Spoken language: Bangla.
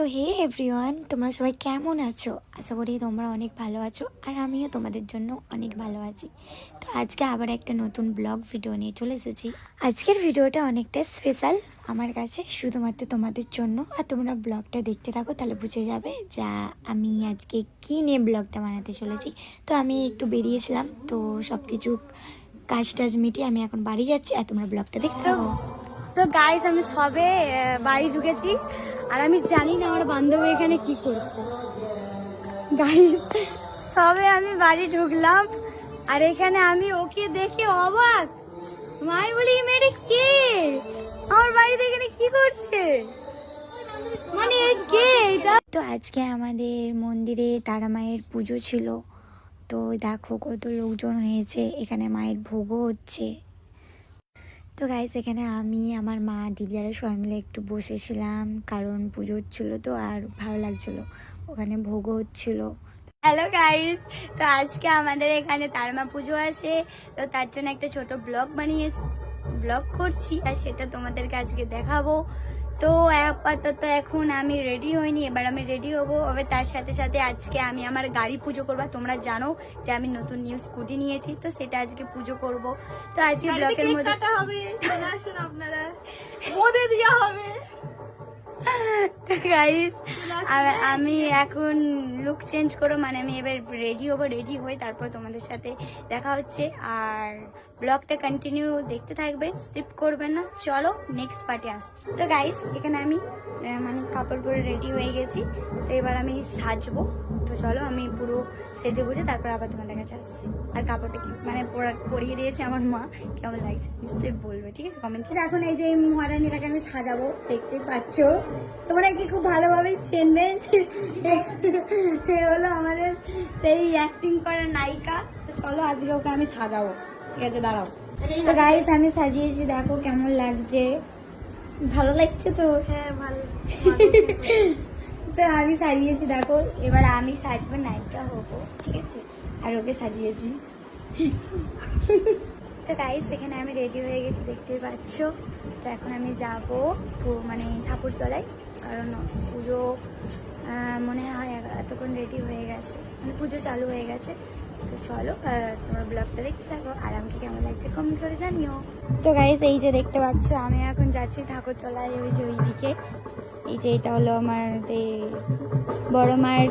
সো হে এভরিওয়ান, তোমরা সবাই কেমন আছো? আশা করি তোমরা অনেক ভালো আছো, আর আমিও তোমাদের জন্য অনেক ভালো আছি। তো আজকে আবার একটা নতুন ব্লগ ভিডিও নিয়ে চলে এসেছি। আজকের ভিডিওটা অনেকটা স্পেশাল আমার কাছে, শুধুমাত্র তোমাদের জন্য। আর তোমরা ব্লগটা দেখতে থাকো, তাহলে বুঝে যাবে যা আমি আজকে কী নিয়ে ব্লগটা বানাতে চলেছি। তো আমি একটু বেরিয়েছিলাম, তো সব কিছু কাজ টাজ মিটিয়ে আমি এখন বাড়ি যাচ্ছি, আর তোমরা ব্লগটা দেখতে থাকো। তো গাইস, আমি সবে বাড়ি ঢুকেছি, আর আমি জানি না আমার বান্ধবী এখানে কি করছে। গাইস, সবে আমি বাড়ি ঢুকলাম, আর এখানে আমি ওকে দেখে অবাক। মাই বলি, এই মেয়েটা কে? আমার বাড়িতে এখানে কি করছে? মানে কে এটা? তো আজকে আমাদের মন্দিরে তারা মায়ের পুজো ছিল। তো দেখো কত লোকজন হয়েছে, এখানে মায়ের ভোগও হচ্ছে। তো গাইস, এখানে আমি আমার মা দিদিরা সবাই মিলে একটু বসেছিলাম, কারণ পুজো হচ্ছিলো তো, আর ভালো লাগছিলো। ওখানে ভোগও হচ্ছিলো। হ্যালো গাইস, তো আজকে আমাদের এখানে তারমা পুজো আছে, তো তার জন্য একটা ছোট ব্লগ করছি, আর সেটা তোমাদেরকে আজকে দেখাবো। তো আপাতত এখন আমি রেডি হইনি, এবার আমি রেডি হবো। তবে তার সাথে সাথে আজকে আমি আমার গাড়ি পুজো করবো। তোমরা জানো যে আমি নতুন নিউ স্কুটি নিয়েছি, তো সেটা আজকে পুজো করব। তো আজকে ব্লগের মধ্যে আপনারা মোদে দেওয়া হবে। তো গাইস, আমি এখন লুক চেঞ্জ করবো, মানে আমি এবার রেডি হবো। রেডি হয়ে তারপর তোমাদের সাথে দেখা হচ্ছে, আর ব্লগটা কন্টিনিউ দেখতে থাকবে, স্কিপ করবে না। চলো নেক্সট পার্টে আসছি। তো গাইস, এখানে আমি মানে কাপড় পরে রেডি হয়ে গেছি, তো এবার আমি সাজবো। তো চলো, আমি পুরো সেজে গুজে তারপর আবার তোমাদের কাছে আসছি। আর কাপড়টা কি মানে পরিয়ে দিয়েছে আমার মা, কেমন লাগছে নিশ্চয়ই বলবে, ঠিক আছে কমেন্ট। এখন এই যে মহারানীটাকে আমি সাজাবো, দেখতে পাচ্ছ তোমরা কি খুব ভালোভাবে চেনবেন। হলো আমাদের সেই অ্যাক্টিং করার নায়িকা। তো চলো আজকে ওকে আমি সাজাবো, ঠিক আছে? দাঁড়াও। তো গাইস, আমি সাজিয়েছি, দেখো কেমন লাগছে। ভালো লাগছে তো? হ্যাঁ, ভালো। তো আমি সাজিয়েছি, দেখো এবার আমি সাজবো, নায়িকা হবো, ঠিক আছে? আর ওকে সাজিয়েছি। তো গাইস, এখানে আমি রেডি হয়ে গেছি, দেখতেই পাচ্ছ। তো এখন আমি যাবো মানে ঠাকুরতলায়, কারণ পুজো মনে হয় এতক্ষণ রেডি হয়ে গেছে, মানে পুজো চালু হয়ে গেছে। তো চলো, তোমার ব্লগটা দেখতে থাকো, আর আমাকে কেমন লাগছে কমেন্ট করে জানিও। তো গাইস, এই যে দেখতে পাচ্ছ, আমি এখন যাচ্ছি ঠাকুরতলায়, ওই যে ওইদিকে। এই যে এটা হলো আমাদের বড় মায়ের